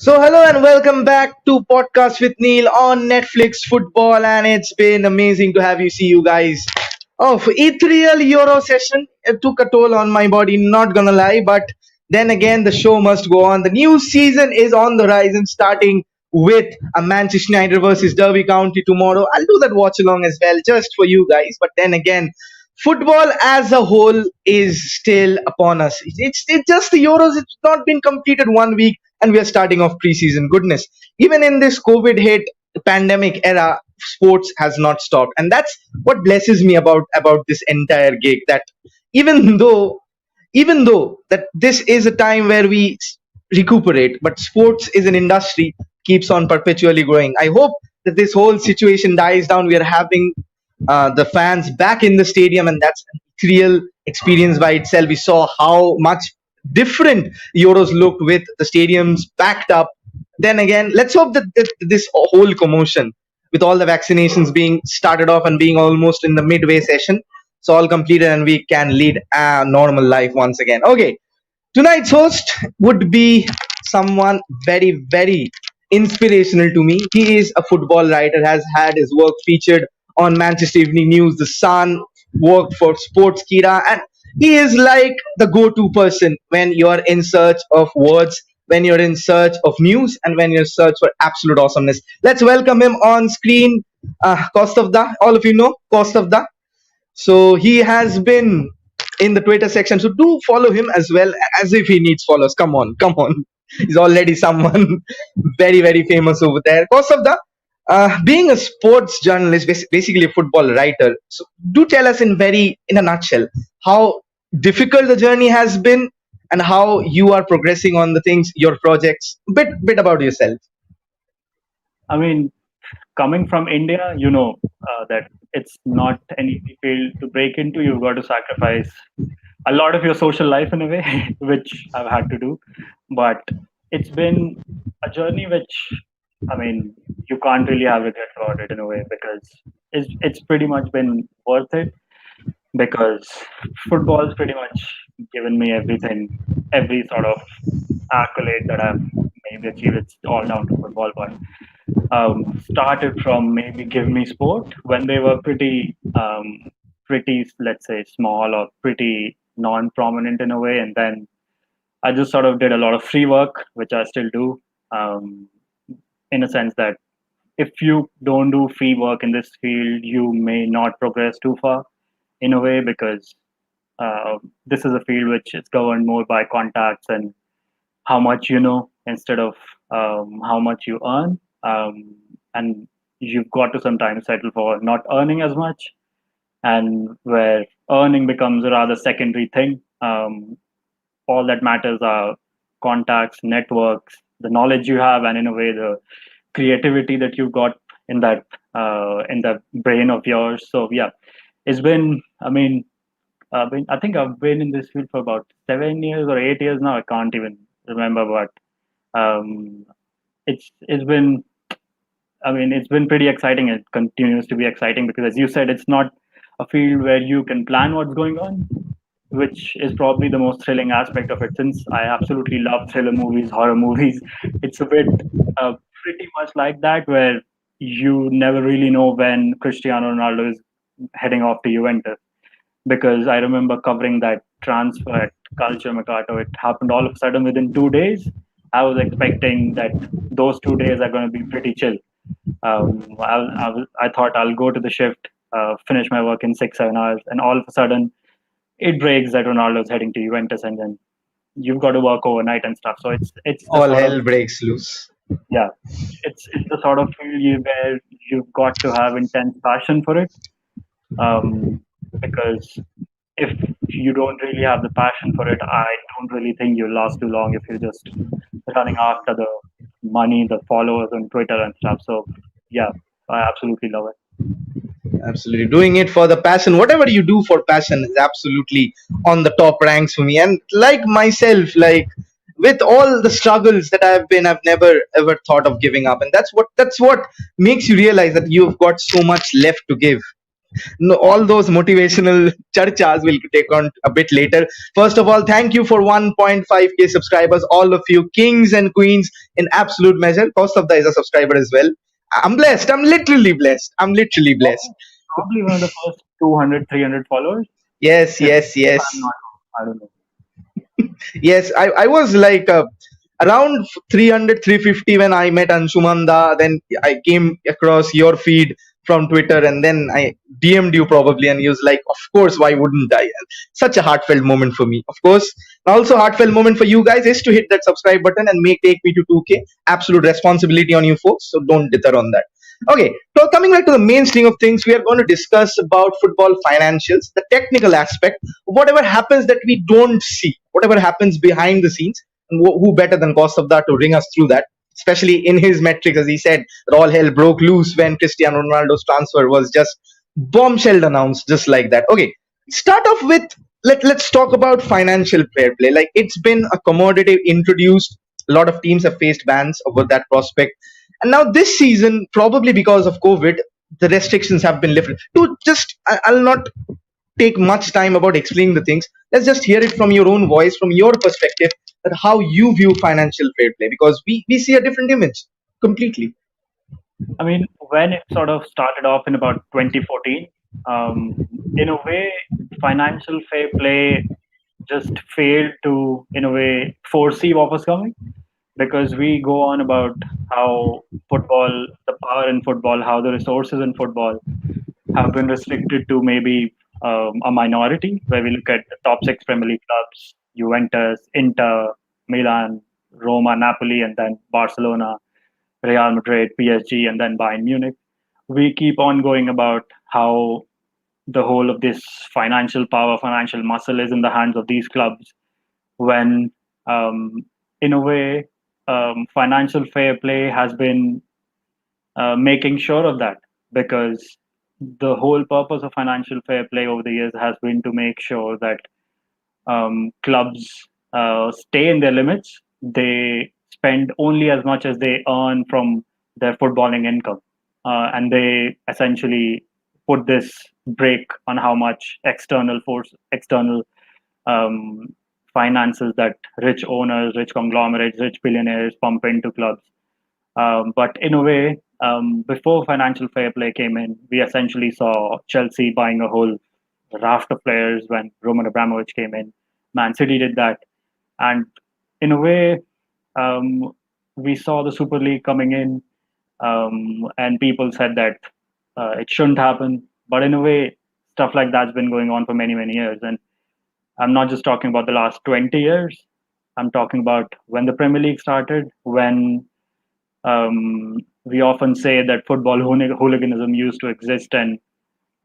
So, hello and welcome back to Podcast with Neil on Netflix Football, and it's been amazing to have you. See you guys. Oh, for Ethereal Euro session, it took a toll on my body, not gonna lie, but then again, the show must go on. The new season is on the horizon, starting with a Manchester United versus Derby County tomorrow. I'll do that watch along as well, just for you guys. But then again, football as a whole is still upon us. It's just the Euros. It's not been completed 1 week, and we are starting off preseason. Goodness, even in this COVID hit pandemic era, sports has not stopped, and that's what blesses me about this entire gig. That even though even though that this is a time where we recuperate, but sports is an industry keeps on perpetually growing. I hope that this whole situation dies down. We are having the fans back in the stadium, and that's a real experience by itself. We saw how much different Euros looked with the stadiums packed up. Then again, let's hope that this whole commotion, with all the vaccinations being started off and being almost in the midway session, it's all completed and we can lead a normal life once again. Okay, tonight's host would be someone very, very inspirational to me. He is a football writer, has had his work featured on Manchester Evening News, The Sun, worked for Sports Kira, and he is like the go-to person when you're in search of words, when you're in search of news, and when you're in search for absolute awesomeness. Let's welcome him on screen, Kaustabh. All of you know Kaustabh. So he has been in the Twitter section. So do follow him as well, as if he needs followers. Come on, come on. He's already someone very, very famous over there. Kaustabh, being a sports journalist, basically a football writer. So do tell us in a nutshell, how difficult the journey has been and how you are progressing on the things, your projects. Bit about yourself. I mean, coming from India, that it's not an easy field to break into. You've got to sacrifice a lot of your social life in a way, which I've had to do. But it's been a journey which, I mean, you can't really have regret about it in a way because it's pretty much been worth it because football's pretty much given me everything, every sort of accolade that I've maybe achieved. It's all down to football, but started from maybe Give Me Sport when they were pretty, let's say, small or pretty non-prominent in a way, and then I just sort of did a lot of free work, which I still do, in a sense that if you don't do free work in this field, you may not progress too far in a way because this is a field which is governed more by contacts and how much you know instead of how much you earn. And you've got to sometimes settle for not earning as much, and where earning becomes a rather secondary thing. All that matters are contacts, networks, the knowledge you have, and in a way the creativity that you've got in the brain of yours. So yeah, it's been. I think I've been in this field for about 7 years or 8 years now. I can't even remember, but it's been. It's been pretty exciting. It continues to be exciting because, as you said, it's not a field where you can plan what's going on, which is probably the most thrilling aspect of it. Since I absolutely love thriller movies, horror movies, it's a bit pretty much like that, where you never really know when Cristiano Ronaldo is heading off to Juventus. Because I remember covering that transfer at Calcio Mercato. It happened all of a sudden within 2 days. I was expecting that those 2 days are going to be pretty chill. I thought I'll go to the shift, finish my work in 6-7 hours, and all of a sudden it breaks that Ronaldo's heading to Juventus, and then you've got to work overnight and stuff. So it's the All sort hell of, breaks loose. yeah, it's the sort of field where you've got to have intense passion for it, because if you don't really have the passion for it, I don't really think you'll last too long if you're just running after the money, the followers on Twitter and stuff. So yeah, I absolutely love it. Absolutely. Doing it for the passion, whatever you do for passion is absolutely on the top ranks for me. And like myself, like with all the struggles that I've never ever thought of giving up. And that's what makes you realize that you've got so much left to give. No, all those motivational charchas will take on a bit later. First of all, thank you for 1.5k subscribers, all of you kings and queens in absolute measure. Kaustabh is a subscriber as well. I'm blessed. I'm literally blessed. I'm literally blessed. Probably one of the first 200, 300 followers. Yes, If yes, I'm yes. not wrong. I don't know. Yes, I was like around 300, 350 when I met Anshumanda. Then I came across your feed from Twitter, and then I DM'd you probably, and he was like, of course, why wouldn't I? Such a heartfelt moment for me. Of course, also heartfelt moment for you guys is to hit that subscribe button and take me to 2k. Absolute responsibility on you folks, so don't deter on that. Okay, so coming back to the mainstream of things, we are going to discuss about football financials, the technical aspect, whatever happens that we don't see, whatever happens behind the scenes, and who better than Kaustabh to bring us through that, especially in his metrics, as he said, that all hell broke loose when Cristiano Ronaldo's transfer was just bombshell announced, just like that. Okay, start off with let's talk about financial fair play. Like it's been a commodity introduced. A lot of teams have faced bans over that prospect, and now this season, probably because of COVID, the restrictions have been lifted. To just, I'll not take much time about explaining the things. Let's just hear it from your own voice, from your perspective, that how you view financial fair play, because we see a different image completely. I mean, when it sort of started off in about 2014, um, in a way, financial fair play just failed to, in a way, foresee what was coming, because we go on about how football, the power in football, how the resources in football have been restricted to maybe a minority, where we look at the top six Premier League clubs: Juventus, Inter, Milan, Roma, Napoli, and then Barcelona, Real Madrid, PSG, and then Bayern Munich. We keep on going about how the whole of this financial power, financial muscle is in the hands of these clubs, when, um, in a way, financial fair play has been making sure of that, because the whole purpose of financial fair play over the years has been to make sure that clubs stay in their limits. They spend only as much as they earn from their footballing income, and they essentially put this break on how much external force, external um, finances that rich owners, rich conglomerates, rich billionaires pump into clubs. But in a way, before financial fair play came in, we essentially saw Chelsea buying a whole raft of players when Roman Abramovich came in. Man City did that. And in a way, um, we saw the Super League coming in, and people said that it shouldn't happen. But in a way, stuff like that's been going on for many, many years. And I'm not just talking about the last 20 years. I'm talking about when the Premier League started, when we often say that football hooliganism used to exist, and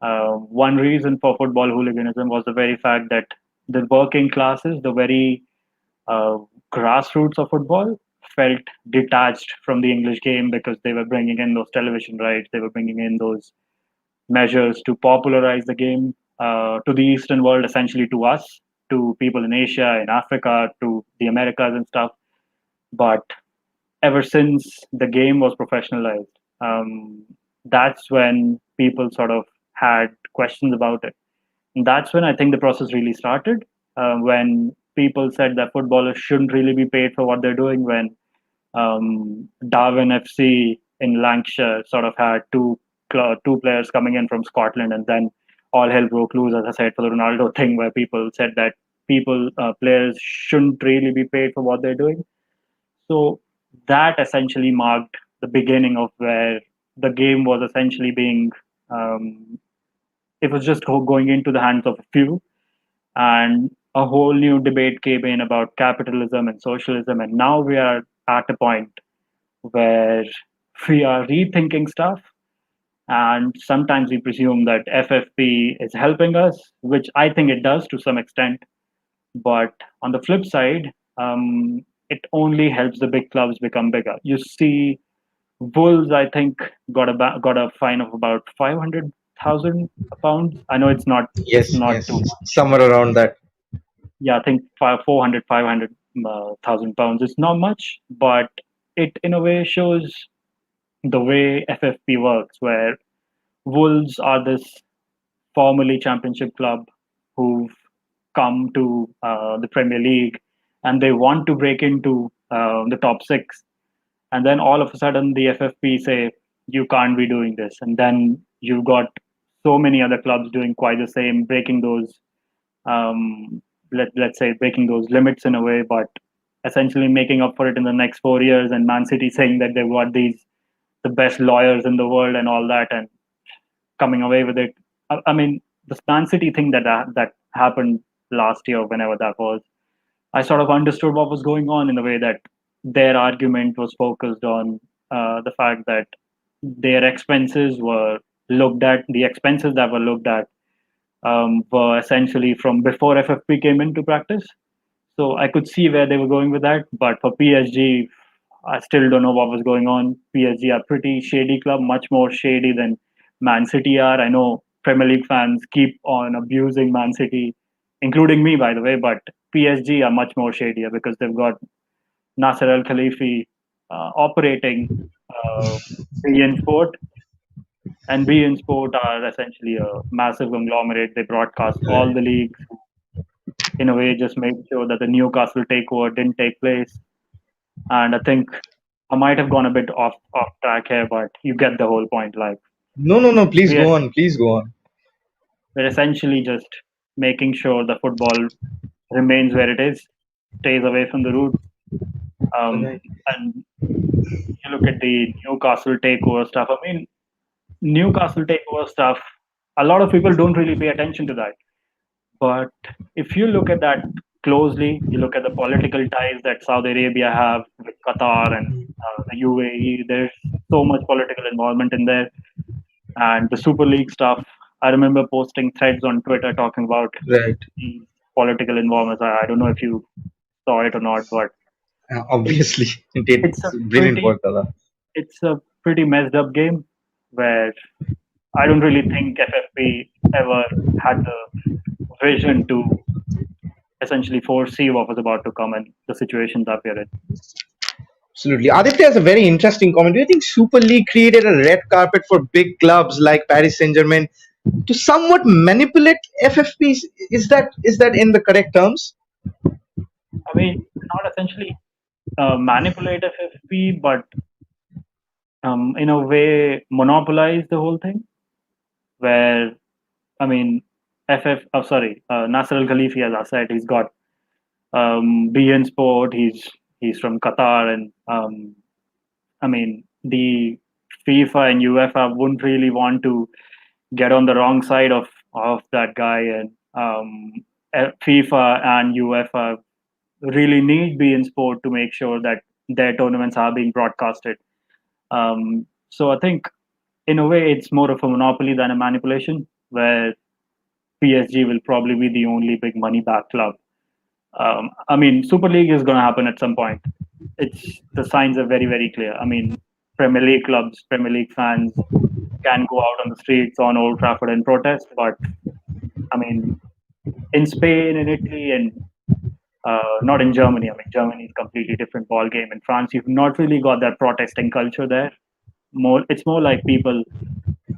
one reason for football hooliganism was the very fact that the working classes, the very uh, grassroots of football, felt detached from the English game, because they were bringing in those television rights, they were bringing in those measures to popularize the game to the Eastern world, essentially to us, to people in Asia, in Africa, to the Americas and stuff. But ever since the game was professionalized, that's when people sort of had questions about it. And that's when I think the process really started, when people said that footballers shouldn't really be paid for what they're doing, when Darwin FC in Lancashire sort of had two players coming in from Scotland, and then all hell broke loose, as I said, for the Ronaldo thing, where people said that players shouldn't really be paid for what they're doing. So that essentially marked the beginning of where the game was essentially being, um, it was just going into the hands of a few, and a whole new debate came in about capitalism and socialism. And now we are at a point where we are rethinking stuff. And sometimes we presume that FFP is helping us, which I think it does to some extent. But on the flip side, it only helps the big clubs become bigger. You see, Wolves, I think, got a fine of about 500,000 pounds. I know it's Yes, not yes, too much. somewhere around that. Yeah, I think 500,000 pounds is not much, but it in a way shows the way FFP works, where Wolves are this. formerly championship club who've come to the Premier League and they want to break into the top six. And then all of a sudden, the FFP say, you can't be doing this. And then you've got so many other clubs doing quite the same, breaking those, um, let's say, breaking those limits in a way, but essentially making up for it in the next 4 years. And Man City saying that they've got the best lawyers in the world and all that, and coming away with it. I mean, the Man City thing that happened last year, whenever that was, I sort of understood what was going on in the way that their argument was focused on the fact that their expenses were looked at, the expenses that were looked at were essentially from before FFP came into practice. So I could see where they were going with that. But for PSG, I still don't know what was going on. PSG are pretty shady club, much more shady than Man City are. I know Premier League fans keep on abusing Man City, including me, by the way. But PSG are much more shadier because they've got Nasser Al Khalifi operating uh, BN Sport, and BN Sport are essentially a massive conglomerate. They broadcast all Right. the leagues, in a way, just made sure that the Newcastle takeover didn't take place. And I think I might have gone a bit off track here, but you get the whole point. Like No, no, no. Please we're go on. Please go on. we're essentially just making sure the football remains where it is, stays away from the roots. Right. And you look at the Newcastle takeover stuff. I mean, Newcastle takeover stuff. A lot of people don't really pay attention to that. But if you look at that closely, you look at the political ties that Saudi Arabia have with Qatar and the UAE. There's so much political involvement in there, and the Super League stuff. I remember posting threads on Twitter talking about Right. the political involvement. I don't know if you saw it or not, but Obviously, it's it's it's a brilliant pretty work, Dada. it's a pretty messed up game where I don't really think FFP ever had the vision to essentially foresee what was about to come and the situations that we're in. Absolutely. Aditya has a very interesting comment. Do you think Super League created a red carpet for big clubs like Paris Saint Germain to somewhat manipulate FFPs? Is that in the correct terms? I mean, not essentially manipulate FFP, but in a way monopolize the whole thing. Where I mean, Nasser Al Khalifi, as I said, he's got BN Sport. He's from Qatar, and I mean, the FIFA and UEFA wouldn't really want to get on the wrong side of that guy, and FIFA and UEFA really need BN Sport to make sure that their tournaments are being broadcasted. So I think, in a way, it's more of a monopoly than a manipulation, where PSG will probably be the only big money back club. I mean, Super League is going to happen at some point. It's the signs are very, very clear. I mean, Premier League clubs, Premier League fans can go out on the streets on Old Trafford and protest, but I mean, in Spain and Italy and not in Germany. I mean, Germany is a completely different ball game. In France, you've not really got that protesting culture there. It's more like people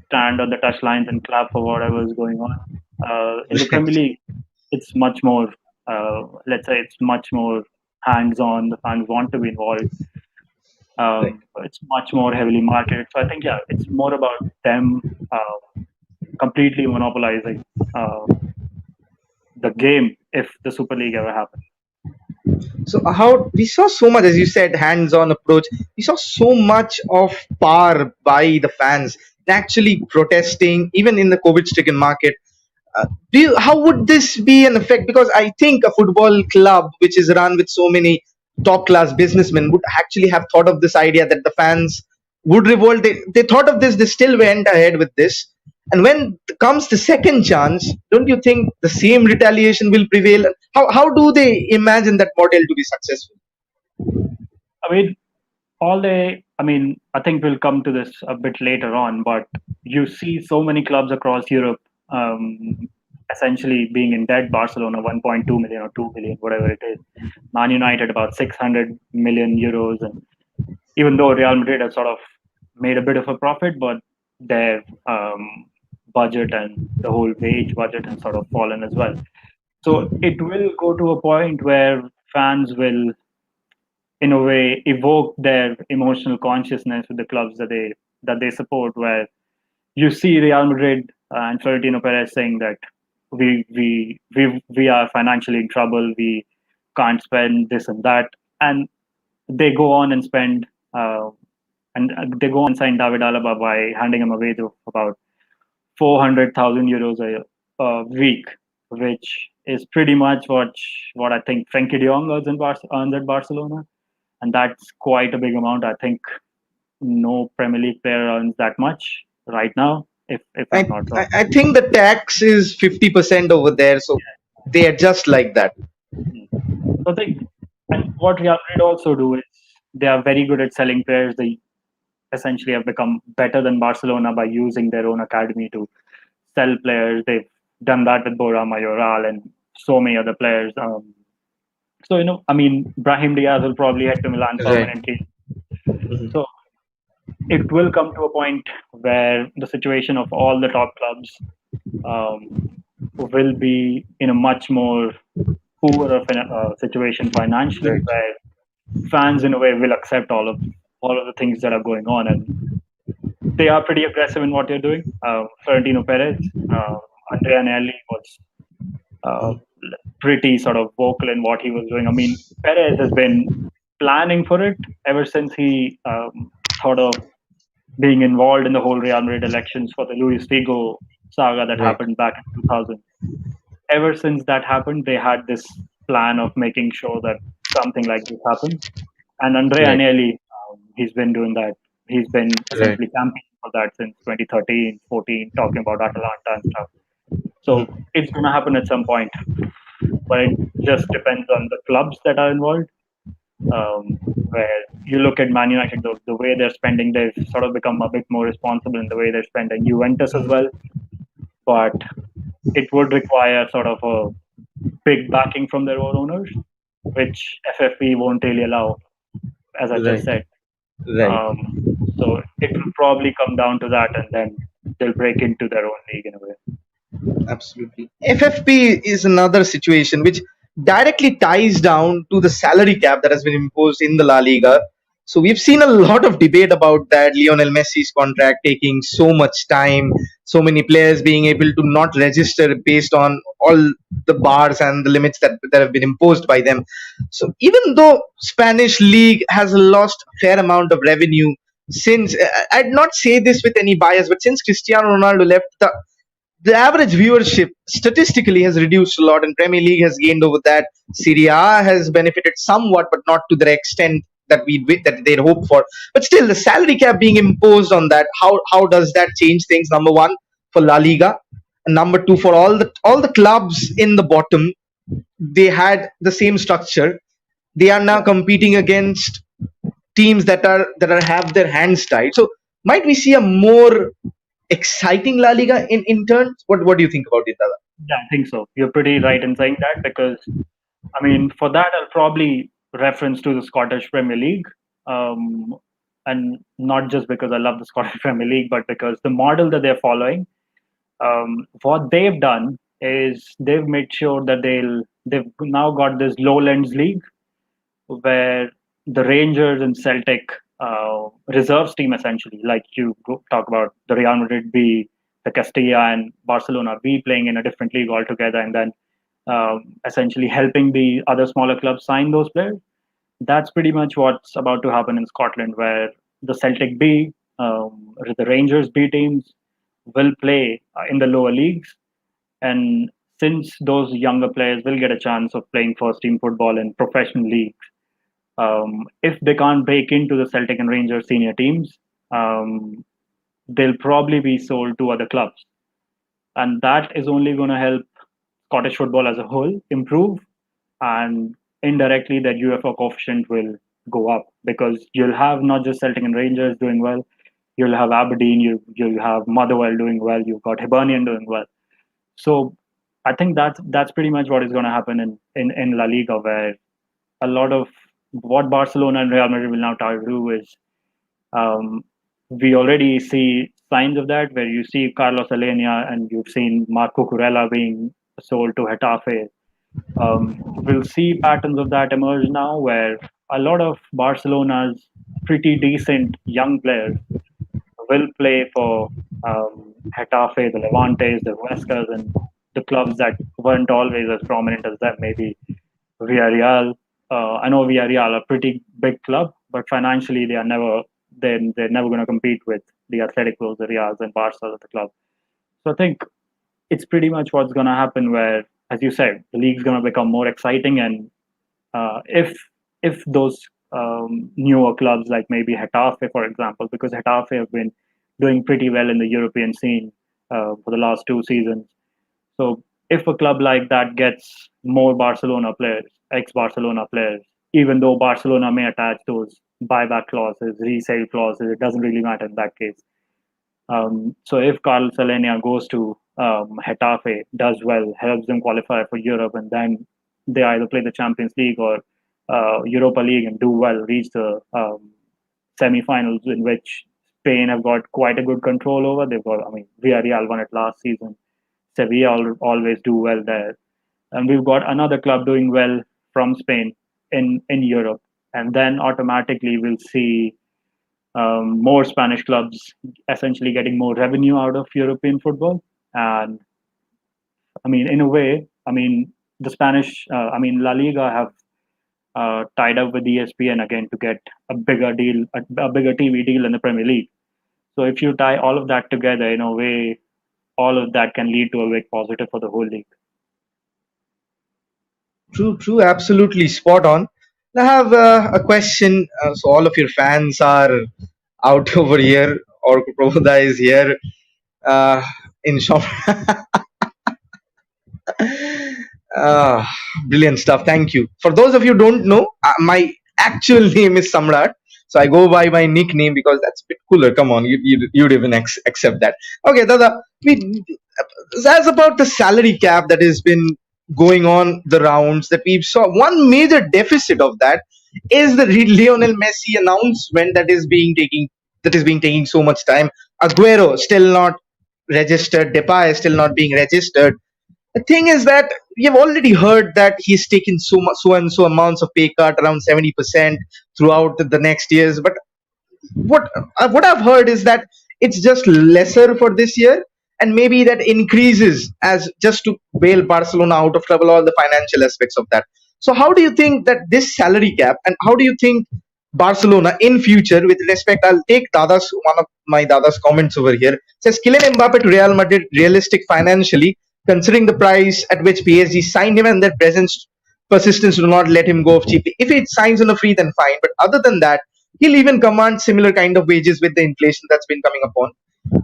stand on the touch lines and clap for whatever is going on. In the Premier League, it's much more, let's say, it's much more hands-on. The fans want to be involved. Right. It's much more heavily marketed. So I think, yeah, it's more about them completely monopolizing uh, the game if the Super League ever happens. So how we saw so much, as you said, hands-on approach. We saw so much of power by the fans actually protesting, even in the COVID-stricken market. How would this be an effect? Because I think a football club which is run with so many top-class businessmen would actually have thought of this idea that the fans would revolt. They thought of this. They still went ahead with this. And when comes the second chance, don't you think the same retaliation will prevail? How do they imagine that model to be successful? I mean, I mean, I think we'll come to this a bit later on, but you see so many clubs across Europe essentially being in debt. Barcelona, 1.2 million or 2 million, whatever it is. Man United, about 600 million euros. And even though Real Madrid has sort of made a bit of a profit, but their budget and the whole wage budget has sort of fallen as well. So it will go to a point where fans will, in a way, evoke their emotional consciousness with the clubs that they support. Where you see Real Madrid and Florentino Perez saying that we are financially in trouble, we can't spend this and that, and they go on and spend they go on and sign David Alaba by handing him a wage of about 400,000 euros a week, which is pretty much what I think Frenkie de Jong earns at Barcelona, and that's quite a big amount. I think no Premier League player earns that much right now, if I'm I, not I wrong. I think the tax is 50% over there, so they adjust like that. Mm. So I think, and what Real Madrid also do is they are very good at selling players. They essentially have become better than Barcelona by using their own academy to sell players. They've done that with Bora Mayoral and so many other players. So I mean, Brahim Diaz will probably head to Milan Right. permanently. So it will come to a point where the situation of all the top clubs um, will be in a much more poorer situation financially, Right. where fans in a way will accept all of the things that are going on, and they are pretty aggressive in what they're doing. Florentino Perez, uh, Andrea Agnelli was uh, pretty sort of vocal in what he was doing. I mean, Perez has been planning for it ever since he thought of being involved in the whole Real Madrid elections for the Luis Figo saga that Right. happened back in 2000. Ever since that happened, they had this plan of making sure that something like this happens. And Andrea Right. Agnelli, he's been doing that. He's been Right. essentially campaigning for that since 2013, 14, talking about Atalanta and stuff. So it's going to happen at some point, but it just depends on the clubs that are involved. Where you look at Man United, the way they're spending, they've sort of become a bit more responsible in the way they're spending. Juventus as well, but it would require sort of a big backing from their own owners, which FFP won't really allow, as I just Right. said. Right. Um, so it will probably come down to that, and then they'll break into their own league in a way. Absolutely. FFP is another situation which directly ties down to the salary cap that has been imposed in the La Liga. So we've seen a lot of debate about that. Lionel Messi's contract taking so much time, so many players being able to not register based on all the bars and the limits that have been imposed by them. So even though Spanish league has lost a fair amount of revenue since, I'd not say this with any bias, but since Cristiano Ronaldo left, the average viewership statistically has reduced a lot, and Premier League has gained over that. Serie A has benefited somewhat, but not to the extent that they'd hoped for. But still, the salary cap being imposed on that, how does that change things? Number one, for La Liga, and number two, for all the clubs in the bottom, they had the same structure. They are now Yeah. competing against teams that are have their hands tied. So might we see a more exciting La Liga in turn? What do you think about it, Dada? Yeah, I think so. You're pretty right in saying that because, I mean, for that, I'll probably reference to the Scottish Premier League. Um, and not just because I love the Scottish Premier League, but because the model that they're following, what they've done is they've made sure that they've now got this lowlands league where the Rangers and Celtic reserves team essentially, like talk about the Real Madrid B, the Castilla and Barcelona B playing in a different league altogether, and then essentially helping the other smaller clubs sign those players. That's pretty much what's about to happen in Scotland, where the Celtic B, the Rangers B teams will play in the lower leagues, and since those younger players will get a chance of playing first team football in professional leagues, if they can't break into the Celtic and Rangers senior teams, um, they'll probably be sold to other clubs. And that is only going to help Scottish football as a whole improve. And indirectly, that UFO coefficient will go up because you'll have not just Celtic and Rangers doing well, you'll have Aberdeen, you'll have Motherwell doing well, you've got Hibernian doing well. So I think that's pretty much what is going to happen in La Liga, where a lot of what Barcelona and Real Madrid will now try to do is we already see signs of that, where you see Carlos Alenia and you've seen Marco Curella being sold to Getafe. We'll see patterns of that emerge now, where a lot of Barcelona's pretty decent young players will play for Getafe, the Levantes, the Huescas, and the clubs that weren't always as prominent as them. Maybe Villarreal. I know Villarreal are a pretty big club, but financially they're never going to compete with the Atleticos, the Reals, and Barca of the club. So I think it's pretty much what's going to happen. Where, as you said, the league's going to become more exciting, and if those newer clubs like maybe Getafe, for example, because Getafe have been doing pretty well in the European scene for the last 2 seasons. So if a club like that gets more Barcelona players, ex-Barcelona players, even though Barcelona may attach those buyback clauses, resale clauses, it doesn't really matter in that case. So if Carlos Alenia goes to Getafe, does well, helps them qualify for Europe, and then they either play the Champions League or Europa League and do well, reach the semi-finals, in which Spain have got quite a good control over. They've got, I mean, Villarreal won it last season. Sevilla always do well there, and we've got another club doing well from Spain in Europe, and then automatically we'll see more Spanish clubs essentially getting more revenue out of European football. And I mean, in a way, I mean, the Spanish, I mean, La Liga have tied up with ESPN again to get a bigger deal, a bigger TV deal in the Premier League. So if you tie all of that together, in a way, all of that can lead to a big positive for the whole league. True, absolutely spot on. I have a question. So all of your fans are out over here, or Prabhuda is here uh, in shop. Ah, brilliant stuff. Thank you. For those of you who don't know, my actual name is Samrat. So I go by my nickname because that's a bit cooler. Come on, you'd even accept that. Okay, Dada, that's about the salary cap that has been going on the rounds that we've saw. One major deficit of that is the Lionel Messi announcement that is being taking so much time. Aguero still not registered. Depay is still not being registered. The thing is that we have already heard that he's taken so and so amounts of pay cut, around 70% throughout the next years. But what I've heard is that it's just lesser for this year, and maybe that increases as just to bail Barcelona out of trouble, all the financial aspects of that. So how do you think that this salary cap, and how do you think Barcelona in future, with respect, I'll take Dada's one of my Dada's comments over here, says Kylian Mbappe to Real Madrid realistic financially, considering the price at which PSG signed him and their presence persistence to not let him go off cheaply. If he signs on a free, then fine. But other than that, he'll even command similar kind of wages with the inflation that's been coming upon.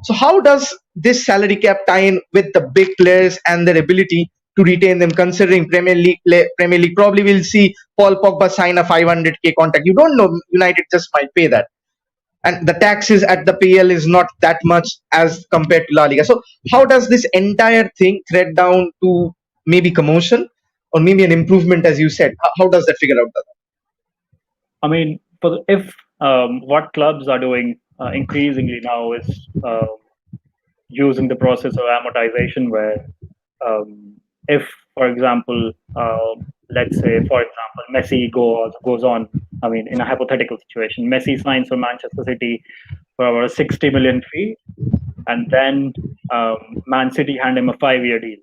So how does this salary cap tie in with the big players and their ability to retain them? Considering Premier League probably will see Paul Pogba sign a 500k contract. You don't know, United just might pay that, and the taxes at the PL is not that much as compared to La Liga. So how does this entire thing thread down to maybe commotion or maybe an improvement, as you said? How does that figure out? I mean, if what clubs are doing increasingly now is using the process of amortization, where if, for example, let's say, for example, Messi goes on. I mean, in a hypothetical situation, Messi signs for Manchester City for about a 60 million fee, and then Man City hand him a 5-year deal.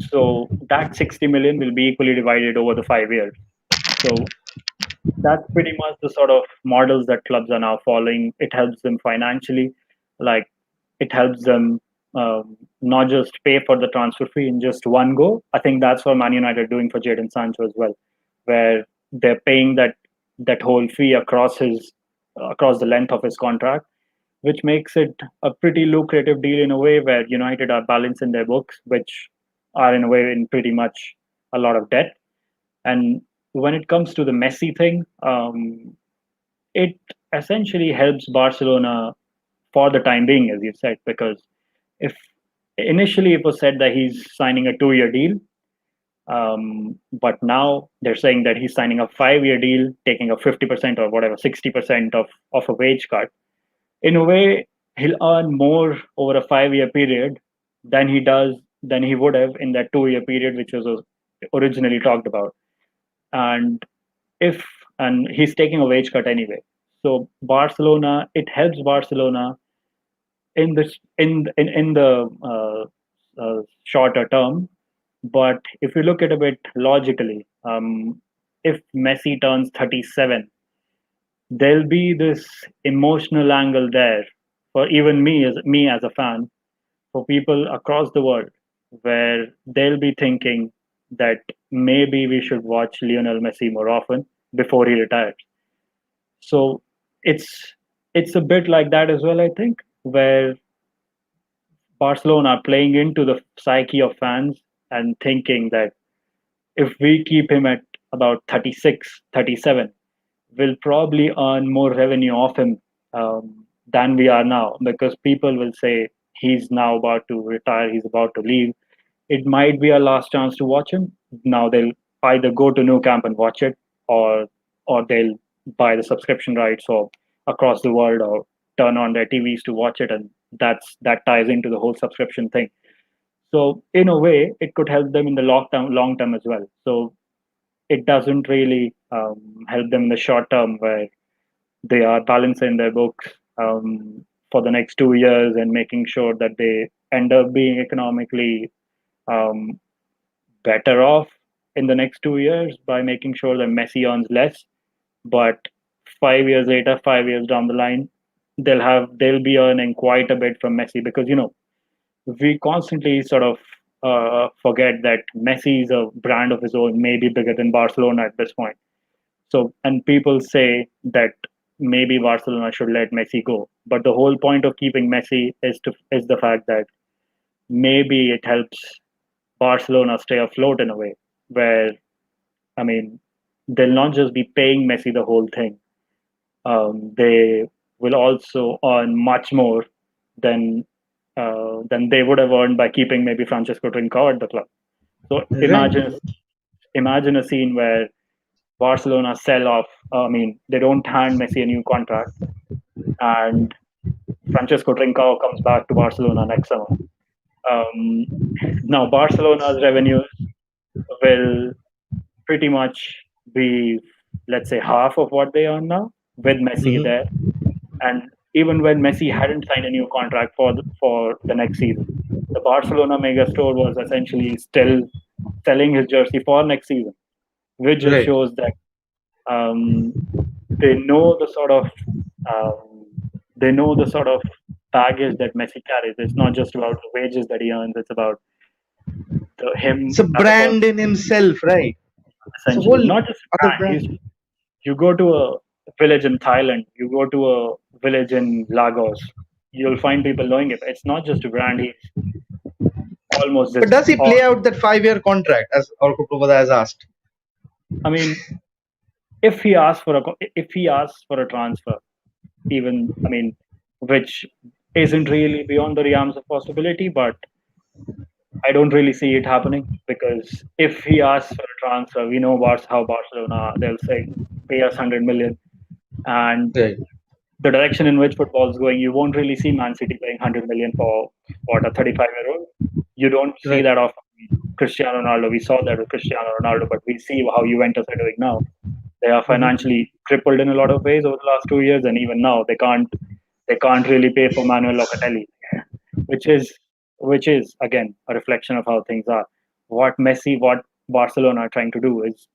So that 60 million will be equally divided over the 5 years. So that's pretty much the sort of models that clubs are now following. It helps them financially, like it helps them not just pay for the transfer fee in just one go. I think that's what Man United are doing for Jadon Sancho as well, where they're paying that whole fee across the length of his contract, which makes it a pretty lucrative deal in a way, where United are balancing their books, which are in a way in pretty much a lot of debt. And when it comes to the Messi thing, it essentially helps Barcelona for the time being, as you said, because if initially it was said that he's signing a 2-year deal, but now they're saying that he's signing a 5-year deal, taking a 50% or whatever, 60% of a wage cut. In a way, he'll earn more over a 5 year period than he would have in that 2 year period, which was originally talked about. And if and he's taking a wage cut anyway. So Barcelona, it helps Barcelona in the shorter term. But if you look at it a bit logically, if Messi turns 37, there'll be this emotional angle there for even me as a fan, for people across the world, where they'll be thinking that maybe we should watch Lionel Messi more often before he retires. So it's a bit like that as well, I think, where Barcelona are playing into the psyche of fans and thinking that if we keep him at about 36, 37, we'll probably earn more revenue off him than we are now, because people will say he's now about to retire, he's about to leave. It might be our last chance to watch him. Now they'll either go to Nou Camp and watch it, or they'll buy the subscription rights or across the world, or turn on their TVs to watch it, and that ties into the whole subscription thing. So in a way, it could help them in the long term as well. So it doesn't really help them in the short term, where they are balancing their books for the next 2 years and making sure that they end up being economically um, better off in the next 2 years by making sure that Messi earns less. But 5 years later, 5 years down the line, they'll be earning quite a bit from Messi, because we constantly sort of forget that Messi is a brand of his own, maybe bigger than Barcelona at this point. So, and people say that maybe Barcelona should let Messi go, but the whole point of keeping Messi is the fact that maybe it helps Barcelona stay afloat in a way where, I mean, they'll not just be paying Messi the whole thing. They will also earn much more than than they would have earned by keeping maybe Francesco Trincao at the club. So Right. imagine a scene where Barcelona sell off. I mean, they don't hand Messi a new contract, and Francesco Trincao comes back to Barcelona next summer. Um, Now, Barcelona's revenues will pretty much be, let's say, half of what they earn now with Messi Hmm. there. And even when Messi hadn't signed a new contract for the next season, the Barcelona mega store was essentially still selling his jersey for next season, which just Right. shows that um, they know the sort of um, they know the sort of baggage that Messi carries. It's not just about the wages that he earns; it's about It's him a as a person, brand in himself, right? It's a essentially. whole Not just a other brand. brand. You go to a village in Thailand, you go to a village in Lagos, you'll find people knowing it. It's not just a brand. He's almost But this. does he All play out that 5 year contract as Orkopovada has asked? I mean, if he asks for a transfer, even I mean, which isn't really beyond the realms of possibility, but I don't really see it happening, because if he asks for a transfer, we know how Barcelona, they'll say pay us 100 million, and Right. the direction in which football is going, you won't really see Man City paying 100 million for what, a 35-year-old. You don't see Right. that often. Cristiano Ronaldo, we saw that with Cristiano Ronaldo, but we see how Juventus are doing now. They are Hmm. financially crippled in a lot of ways over the last 2 years, and even now they can't really pay for Manuel Locatelli, which is which is again a reflection of how things are. What Barcelona are trying to do is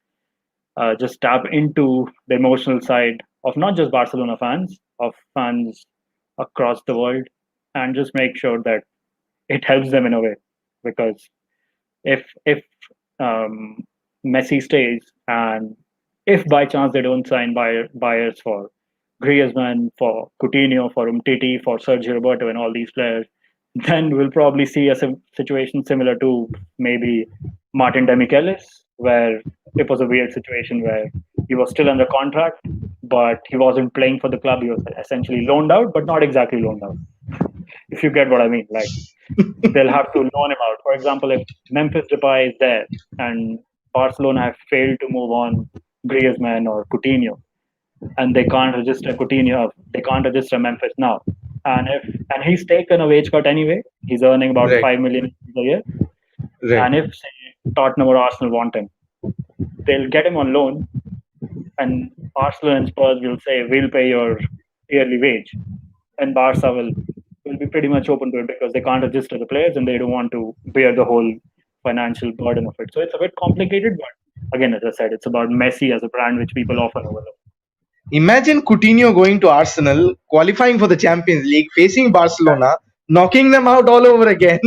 just tap into the emotional side of not just Barcelona fans, of fans across the world, and just make sure that it helps them in a way. Because if Messi stays, and if by chance they don't sign buyers for Griezmann, for Coutinho, for Umtiti, for Sergio Roberto, and all these players, then we'll probably see a situation similar to maybe Martin Demichelis, where it was a weird situation where he was still under contract, but he wasn't playing for the club. He was essentially loaned out, but not exactly loaned out, if you get what I mean. Like, they'll have to loan him out. For example, if Memphis Depay is there and Barcelona have failed to move on Griezmann or Coutinho, and they can't register Memphis now, And he's taken a wage cut anyway. He's earning about Right. 5 million a year. Right. And if say Tottenham or Arsenal want him, they'll get him on loan, and Arsenal and Spurs will say we'll pay your yearly wage, and Barca will be pretty much open to it because they can't register the players and they don't want to bear the whole financial burden of it. So it's a bit complicated, but again, as I said, it's about Messi as a brand, which people often overlook. Imagine Coutinho going to Arsenal, qualifying for the Champions League, facing Barcelona, knocking them out all over again.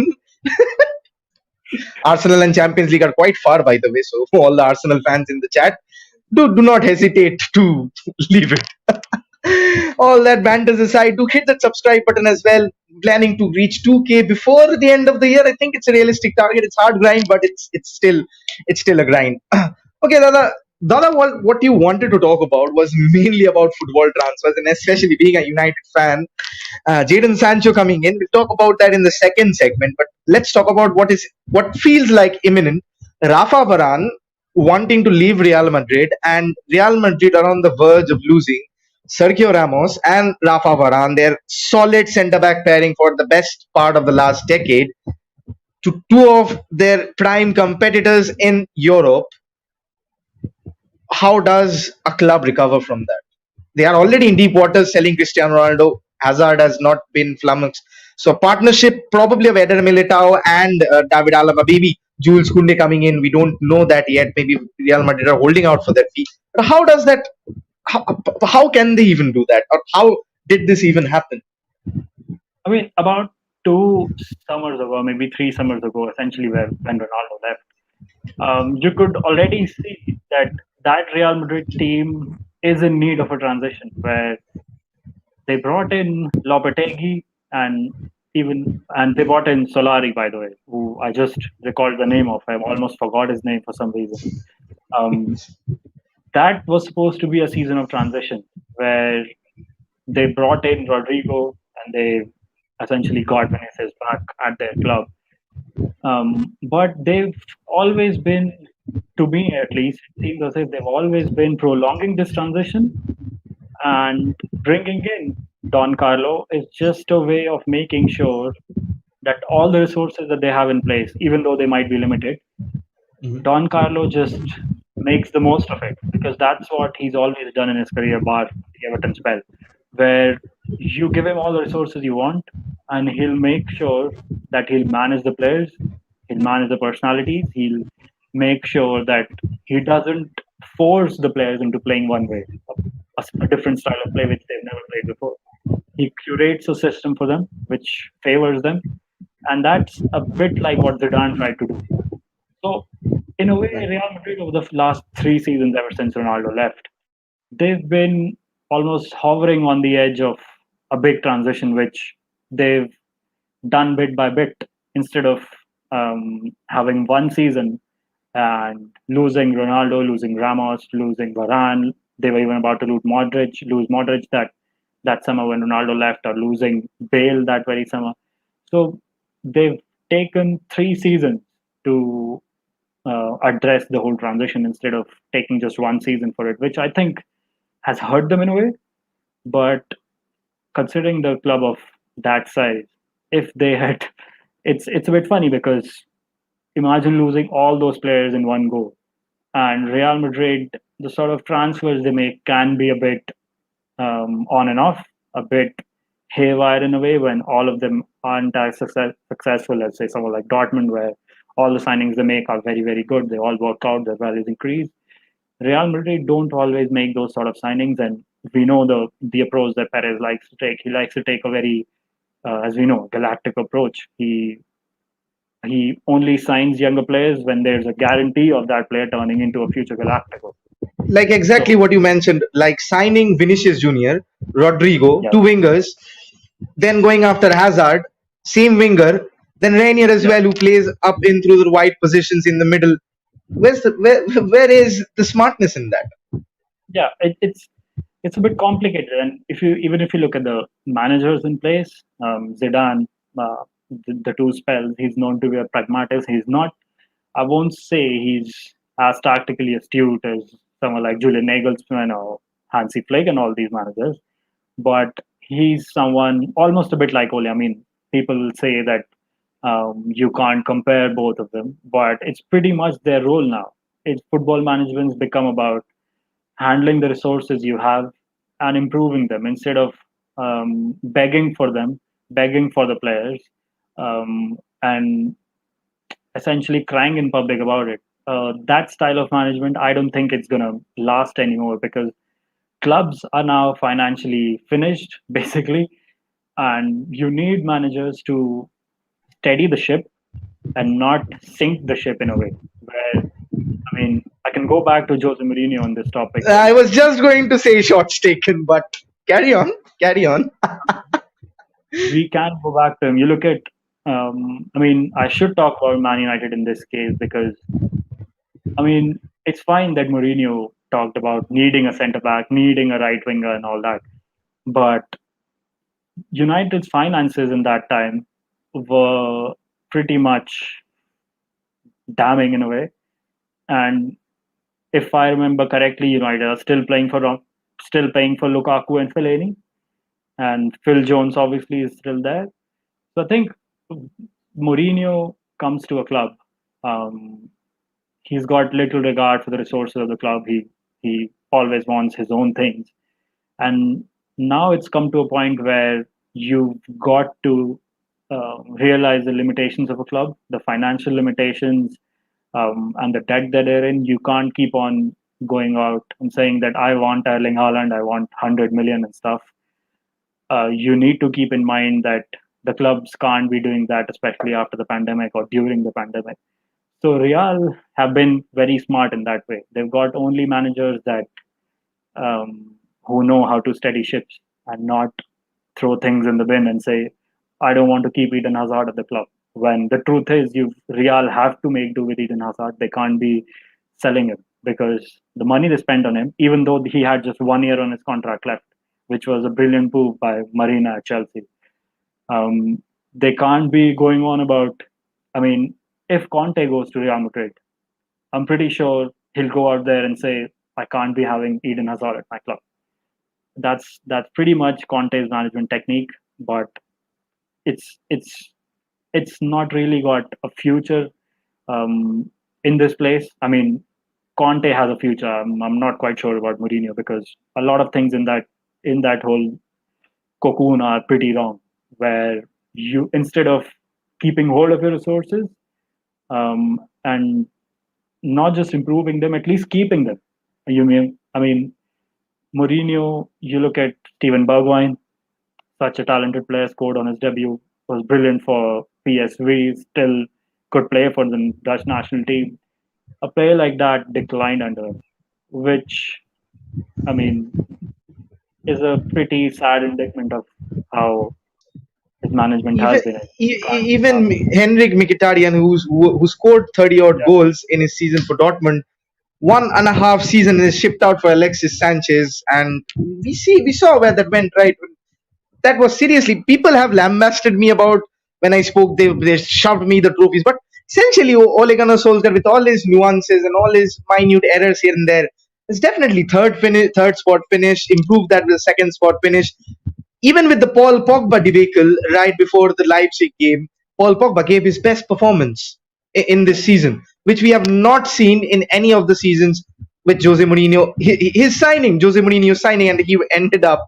Arsenal and Champions League are quite far, by the way. So, for all the Arsenal fans in the chat, do not hesitate to leave it. All that banters aside, do hit that subscribe button as well. Planning to reach 2K before the end of the year. I think it's a realistic target. It's hard grind, but it's still a grind. Okay, Dada, what you wanted to talk about was mainly about football transfers, and especially being a United fan, Jadon Sancho coming in. We'll talk about that in the second segment. But let's talk about what feels like imminent. Rafa Varane wanting to leave Real Madrid, and Real Madrid are on the verge of losing Sergio Ramos and Rafa Varane, their solid centre back pairing for the best part of the last decade, to two of their prime competitors in Europe. How does a club recover from that? They are already in deep waters selling Cristiano Ronaldo. Hazard has not been flummoxed. So partnership probably of Eder Militao and David Alaba. Maybe Jules Koundé coming in. We don't know that yet. Maybe Real Madrid are holding out for that fee. But how does that? How can they even do that? Or how did this even happen? I mean, about 2 summers ago, maybe 3 summers ago, essentially, when Ronaldo left, you could already see that Real Madrid team is in need of a transition where they brought in Lopetegui and they brought in Solari, by the way, who I just recalled the name of. I almost forgot his name for some reason. Um, that was supposed to be a season of transition where they brought in Rodrigo and they essentially got Vinicius back at their club. But they've always been, to me at least, it seems as if they've always been prolonging this transition, and bringing in Don Carlo is just a way of making sure that all the resources that they have in place, even though they might be limited, Don Carlo just makes the most of it because that's what he's always done in his career, bar the Everton spell, where you give him all the resources you want, and he'll make sure that he'll manage the players, he'll manage the personalities, he'll make sure that he doesn't force the players into playing one way, a different style of play which they've never played before. He curates a system for them which favors them, and that's a bit like what Zidane tried to do. So, in a way, Right. Real Madrid over the last 3 seasons, ever since Ronaldo left, they've been almost hovering on the edge of a big transition, which they've done bit by bit instead of having one season and losing Ronaldo, losing Ramos, losing Varane. They were even about to lose Modric that summer when Ronaldo left, or losing Bale that very summer. So they've taken 3 seasons to address the whole transition instead of taking just one season for it, which I think has hurt them in a way. But considering the club of that size, if they had, it's a bit funny because imagine losing all those players in one go. And Real Madrid, the sort of transfers they make can be a bit on and off, a bit haywire in a way when all of them aren't as successful as, say, someone like Dortmund, where all the signings they make are very, very good. They all work out, their values increase. Real Madrid don't always make those sort of signings, and we know the approach that Perez likes to take. He likes to take a very, as we know, galactic approach. He only signs younger players when there's a guarantee of that player turning into a future Galactico. Like exactly So what you mentioned, like signing Vinicius Junior, Rodrigo, yeah, two wingers, then going after Hazard, same winger, then Rainier as yeah, well, who plays up in through the wide positions in the middle. Where is the smartness in that? yeah. It's a bit complicated, and if you look at the managers in place, Zidane, uh, the two spells, he's known to be a pragmatist. He's not. I won't say he's as tactically astute as someone like Julian Nagelsmann or Hansi Flick and all these managers, but he's someone almost a bit like Ole. I mean, people will say that you can't compare both of them, but it's pretty much their role now. It's football management's become about handling the resources you have and improving them instead of begging for them, begging for the players, and essentially crying in public about it. That style of management, I don't think it's going to last anymore because clubs are now financially finished, basically, and you need managers to steady the ship and not sink the ship in a way. Where, I mean, I can go back to Jose Mourinho on this topic. I was just going to say shots taken, but carry on, carry on. We can go back to him. You look at, I mean, I should talk about Man United in this case because, I mean, it's fine that Mourinho talked about needing a centre back, needing a right winger, and all that. But United's finances in that time were pretty much damning in a way. And if I remember correctly, United are still paying for Lukaku and Fellaini, and Phil Jones obviously is still there. So I think Mourinho comes to a club. Um, he's got little regard for the resources of the club. He always wants his own things, and now it's come to a point where you've got to realize the limitations of a club, the financial limitations, and the debt that they're in. You can't keep on going out and saying that I want Erling Haaland, I want 100 million and stuff. You need to keep in mind that the clubs can't be doing that, especially after the pandemic or during the pandemic. So Real have been very smart in that way. They've got only managers that who know how to steady ships and not throw things in the bin and say, I don't want to keep Eden Hazard at the club. When the truth is, Real have to make do with Eden Hazard. They can't be selling him because the money they spent on him, even though he had just 1 year on his contract left, which was a brilliant move by Marina at Chelsea. They can't be going on about. I mean, if Conte goes to Real Madrid, I'm pretty sure he'll go out there and say, I can't be having Eden Hazard at my club. That's pretty much Conte's management technique, but it's not really got a future in this place. I mean, Conte has a future. I'm not quite sure about Mourinho because a lot of things in that whole cocoon are pretty wrong. Where you, instead of keeping hold of your resources and not just improving them, at least keeping them. I mean, Mourinho. You look at Steven Bergwijn, such a talented player, scored on his debut, was brilliant for PSV, still could play for the Dutch national team. A player like that declined under him, which, I mean, is a pretty sad indictment of how his management Even has been. even Henrik Mkhitaryan, who scored 30 odd Yeah. goals in his season for Dortmund, 1.5 season is shipped out for Alexis Sanchez, and we saw where that went, right? That was seriously, people have lambasted me about when I spoke. They shoved me the trophies, but essentially Ole Gunnar Solskjaer, with all his nuances and all his minute errors here and there, is definitely third spot finish. Improved that with a second spot finish. Even with the Paul Pogba debacle right before the Leipzig game, Paul Pogba gave his best performance in this season, which we have not seen in any of the seasons with Jose Mourinho. His signing, Jose Mourinho signing, and he ended up,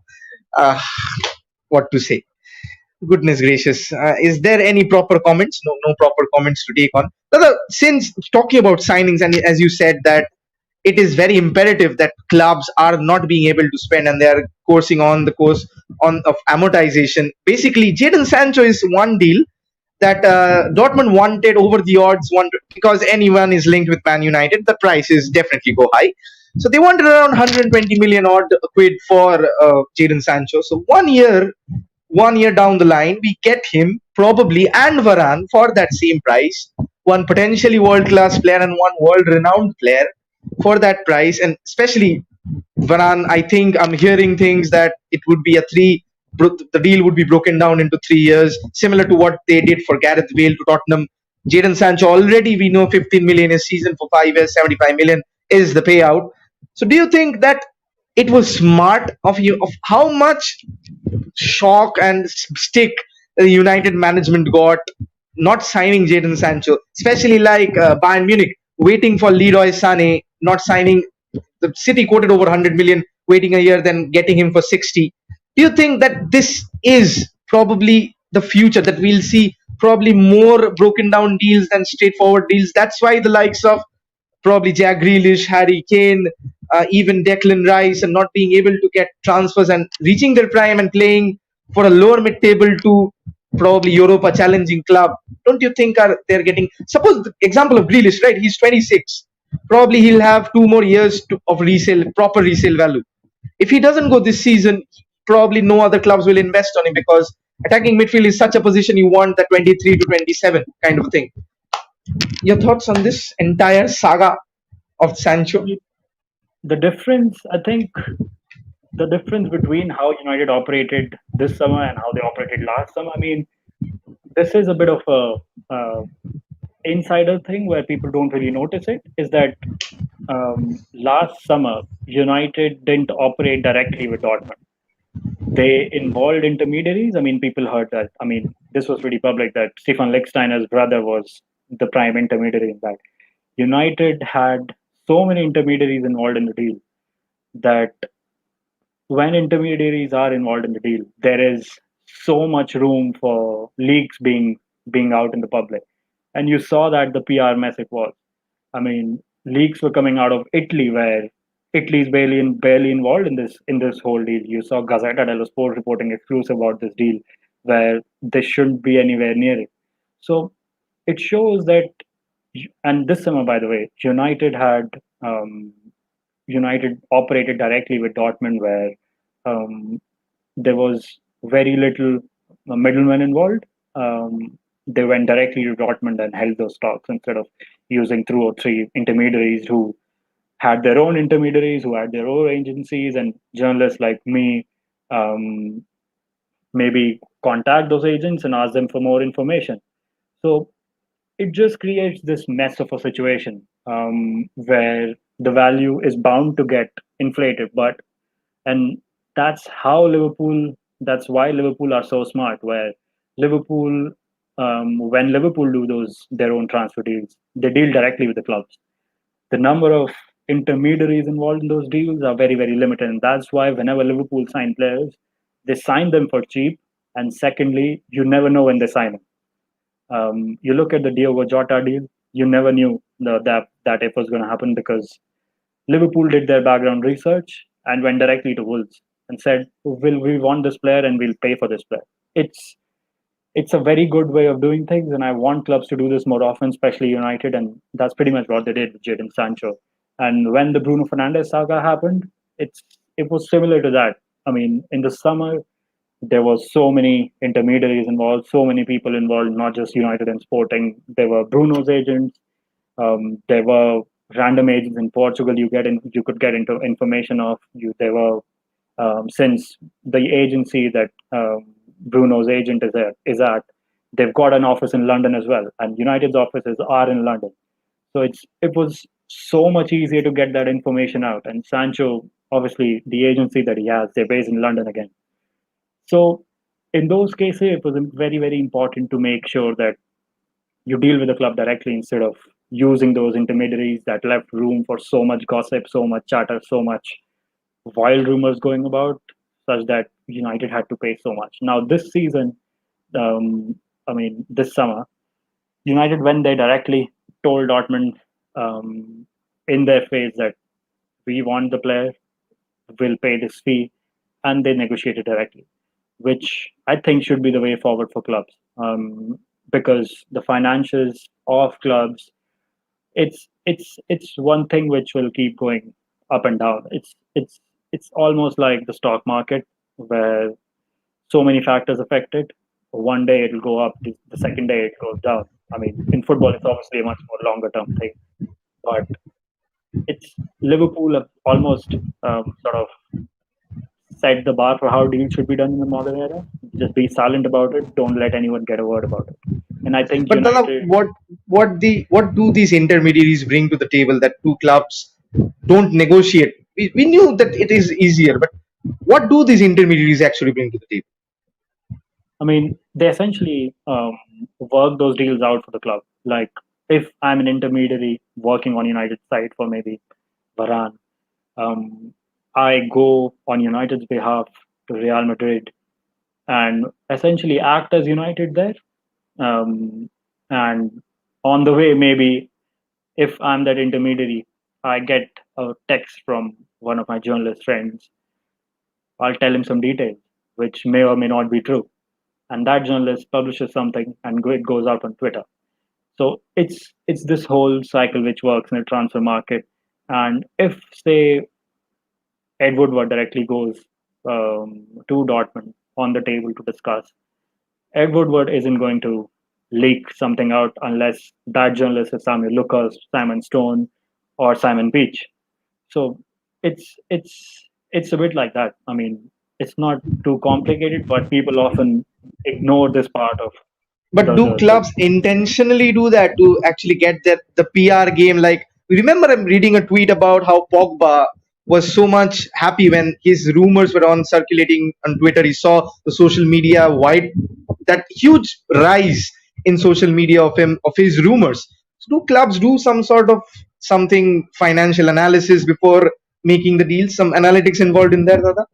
uh, what to say? Goodness gracious. Is there any proper comments? No, no proper comments to take on. Brother, since talking about signings, and as you said that it is very imperative that clubs are not being able to spend and they are coursing on the course on of amortization. Basically, Jadon Sancho is one deal that Dortmund wanted over the odds, because anyone is linked with Man United, the prices definitely go high. So they wanted around 120 million odd quid for Jadon Sancho. So 1 year down the line, we get him probably and Varane for that same price. One potentially world class player and one world renowned player for that price, and especially Varane. I think I'm hearing things that it would be the deal would be broken down into 3 years, similar to what they did for Gareth Bale to Tottenham. Jadon Sancho, already we know 15 million a season for 5 years, 75 million is the payout. So do you think that it was smart of you? Of how much shock and stick the United management got not signing Jadon Sancho, especially like Bayern Munich waiting for Leroy Sané, not signing. The City quoted over 100 million, waiting a year, then getting him for 60. Do you think that this is probably the future, that we'll see probably more broken down deals than straightforward deals? That's why the likes of probably Jack Grealish, Harry Kane, even Declan Rice, and not being able to get transfers and reaching their prime and playing for a lower mid table to probably Europa challenging club. Don't you think they're getting? Suppose the example of Grealish, right? He's 26. Probably he'll have 2 more years of resale, proper resale value. If he doesn't go this season, probably no other clubs will invest on him, because attacking midfield is such a position you want, the 23 to 27 kind of thing. Your thoughts on this entire saga of Sancho? The difference, I think, the difference between how United operated this summer and how they operated last summer. I mean, this is a bit of a insider thing where people don't really notice it. Is that last summer United didn't operate directly with Dortmund. They involved intermediaries. I mean, people heard that. I mean, this was pretty public that Stefan Lichtsteiner's brother was the prime intermediary in that. United had so many intermediaries involved in the deal that when intermediaries are involved in the deal, there is so much room for leaks being out in the public. And you saw that the PR mess it was. I mean, leaks were coming out of Italy, where Italy is barely involved in this whole deal. You saw Gazzetta dello Sport reporting exclusive about this deal, where they shouldn't be anywhere near it. So it shows that, and this summer, by the way, United operated directly with Dortmund, where there was very little middlemen involved. They went directly to Dortmund and held those talks instead of using 2 or 3 intermediaries who had their own intermediaries, who had their own agencies, and journalists like me maybe contact those agents and ask them for more information. So it just creates this mess of a situation where the value is bound to get inflated. And that's how that's why Liverpool are so smart, where Liverpool, when Liverpool do their own transfer deals, they deal directly with the clubs. The number of intermediaries involved in those deals are very, very limited. And that's why whenever Liverpool sign players, they sign them for cheap. And secondly, you never know when they sign them. You look at the Diogo Jota deal, you never knew that it was going to happen, because Liverpool did their background research and went directly to Wolves and said, we want this player and we'll pay for this player. It's a very good way of doing things, and I want clubs to do this more often, especially United, and that's pretty much what they did with Jadon Sancho. And when the Bruno Fernandes saga happened, it was similar to that. I mean, in the summer, there was so many intermediaries involved, so many people involved, not just United and Sporting. There were Bruno's agents. There were random agents in Portugal. You could get into information of you. There were since the agency that Bruno's agent is at, they've got an office in London as well, and United's offices are in London. So it was so much easier to get that information out. And Sancho, obviously, the agency that he has, they're based in London again. So in those cases, it was very, very important to make sure that you deal with the club directly instead of using those intermediaries that left room for so much gossip, so much chatter, so much wild rumors going about, such that United had to pay so much. Now this season, this summer, United, when they directly told Dortmund in their face that we want the player, will pay this fee, and they negotiated directly, which I think should be the way forward for clubs, because the financials of clubs, it's one thing which will keep going up and down. It's almost like the stock market, where so many factors affect it. One day it'll go up, the second day it goes down. I mean, in football, it's obviously a much more longer term thing, but it's Liverpool have almost sort of set the bar for how deals should be done in the modern era. Just be silent about it. Don't let anyone get a word about it. And I think But Dala, United, what do these intermediaries bring to the table that two clubs don't negotiate? We knew that it is easier, but what do these intermediaries actually bring to the table? they essentially work those deals out for the club. Like if I'm an intermediary working on United side for maybe Varane, um, I go on United's behalf to Real Madrid and essentially act as United there. And on the way, maybe if I'm that intermediary, I get a text from one of my journalist friends. I'll tell him some details, which may or may not be true. And that journalist publishes something and it goes out on Twitter. So it's this whole cycle which works in the transfer market. And if, say, Ed Woodward directly goes to Dortmund on the table to discuss, Ed Woodward isn't going to leak something out unless that journalist is Samuel Lucas, Simon Stone, or Simon Beach. So it's a bit like that. It's not too complicated, but people often ignore this part of But do the clubs intentionally do that to actually get that the PR game? Like, remember, I'm reading a tweet about how Pogba was so much happy when his rumors were on circulating on Twitter. He saw the social media wide, that huge rise in social media of him, of his rumors. So do clubs do some sort of something financial analysis before making the deal? Some analytics involved in there, Dada?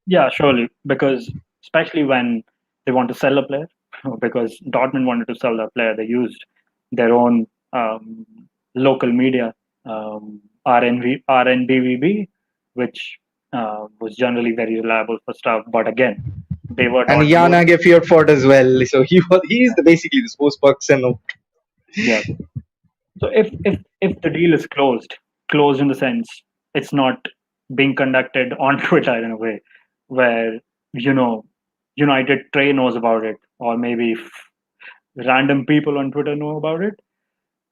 Yeah, surely, because especially when they want to sell a player, because Dortmund wanted to sell that player, they used their own local media, RNBVB, which was generally very reliable for stuff. But again, they were And Dortmund Yana owners. Gefiert fought as well. So he's basically the spokesperson of. Yeah. So if the deal is closed in the sense it's not being conducted on Twitter in a way where you know United Trey knows about it, or maybe random people on Twitter know about it.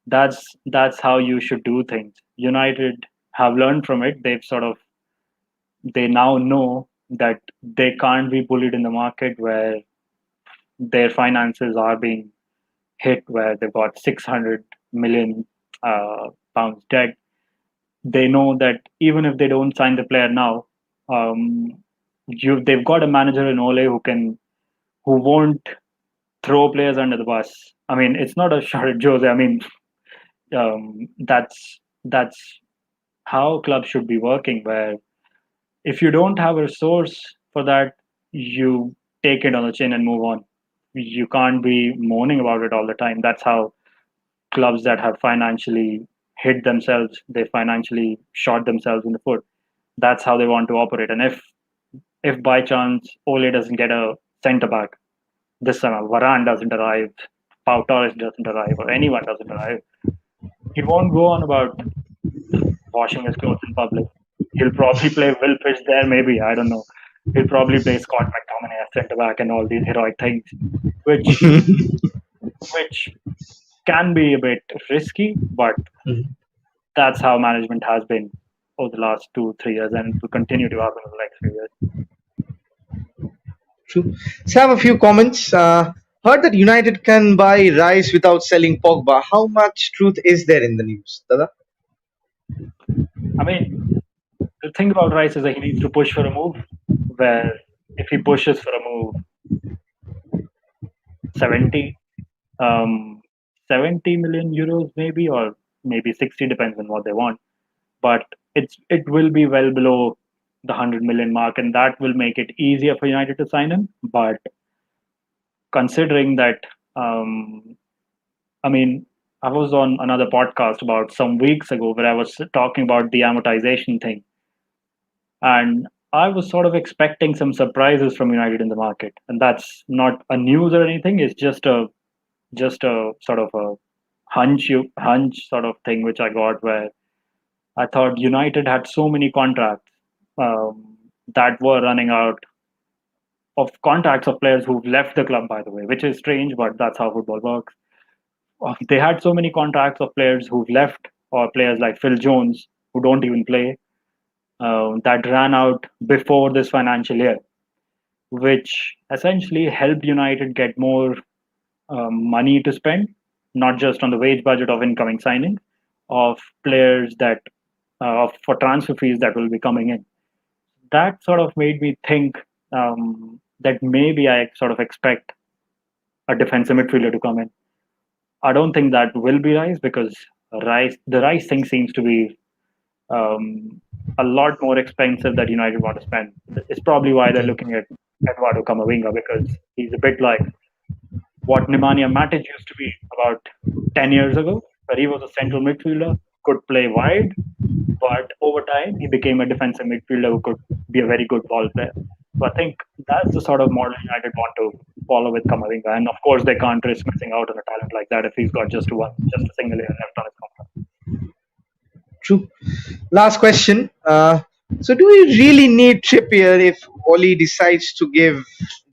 That's how you should do things. United have learned from it. They now know that they can't be bullied in the market where their finances are being hit, where they've got 600 million pounds debt. They know that even if they don't sign the player now, they've got a manager in Ole who won't throw players under the bus. It's not a shot at Jose. That's how clubs should be working. Where if you don't have a resource for that, you take it on the chin and move on. You can't be moaning about it all the time. That's how clubs that have financially hit themselves, they financially shot themselves in the foot. That's how they want to operate. And if by chance Ole doesn't get a centre back this summer, Varane doesn't arrive, Pau Torres doesn't arrive, or anyone doesn't arrive, he won't go on about washing his clothes in public. He'll probably play Will Fish there, maybe. I don't know. He'll probably play Scott McTominay as centre back and all these heroic things, which which can be a bit risky, but that's how management has been over the last 2 3 years, and it will continue to happen in the next few years. True. So I have a few comments. Heard that United can buy Rice without selling Pogba. How much truth is there in the news, Dada? I mean, the thing about Rice is that he needs to push for a move. Where if he pushes for a move, 70, um, 70 million euros maybe, or maybe 60, depends on what they want. But it will be well below the 100 million mark, and that will make it easier for United to sign him. But considering that, I mean, I was on another podcast about some weeks ago where I was talking about the amortization thing, and I was sort of expecting some surprises from United in the market, and that's not a news or anything. It's just a sort of a hunch sort of thing which I got, where I thought United had so many contracts that were running out, of contracts of players who've left the club, by the way, which is strange, but that's how football works. They had so many contracts of players who've left, or players like Phil Jones who don't even play, that ran out before this financial year, which essentially helped United get more money to spend, not just on the wage budget of incoming signing, of players that for transfer fees that will be coming in. That sort of made me think. that maybe I sort of expect a defensive midfielder to come in. I don't think that will be Rice because the Rice thing seems to be a lot more expensive that United want to spend. It's probably why they're looking at Eduardo Camavinga because he's a bit like what Nemanja Matic used to be about 10 years ago, where he was a central midfielder, could play wide, but over time he became a defensive midfielder who could be a very good ball player. So I think that's the sort of model United want to follow with Camavinga. And of course, they can't risk missing out on a talent like that if he's got just a single year left on his contract. True. Last question. So, do we really need Trippier if Oli decides to give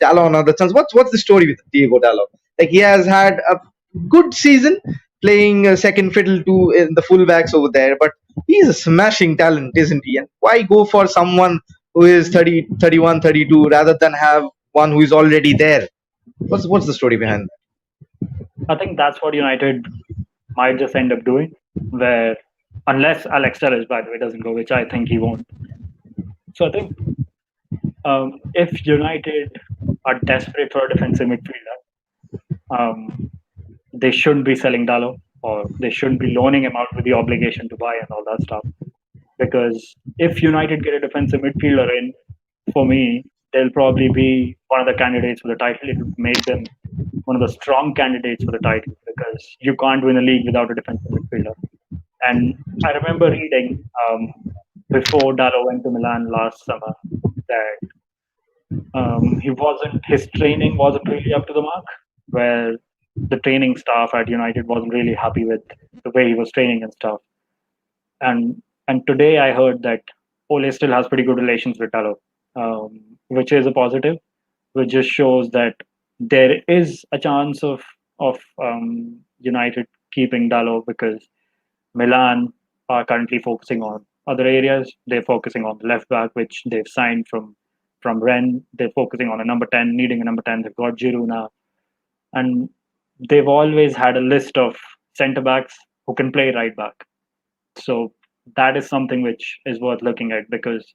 Dalot another chance? What's the story with Diego Dalot? Like he has had a good season playing second fiddle to in the fullbacks over there, but he's a smashing talent, isn't he? And why go for someone who is 30, 31, 32 rather than have one who is already there? What's the story behind I think that's what United might just end up doing, where unless Alex Telles, by the way, doesn't go, which I think he won't. So I think if United are desperate for a defensive midfielder, they shouldn't be selling Dalot or they shouldn't be loaning him out with the obligation to buy and all that stuff. Because if United get a defensive midfielder in, for me, they'll probably be one of the candidates for the title. It would make them one of the strong candidates for the title because you can't win a league without a defensive midfielder. And I remember reading before Dalot went to Milan last summer that his training wasn't really up to the mark, where the training staff at United wasn't really happy with the way he was training and stuff. And today I heard that Ole still has pretty good relations with Dalot, which is a positive, which just shows that there is a chance of United keeping Dalot because Milan are currently focusing on other areas. They're focusing on the left back, which they've signed from Rennes. They're focusing on a number 10, needing a number 10. They've got Giroud now. And they've always had a list of centre backs who can play right back. So that is something which is worth looking at because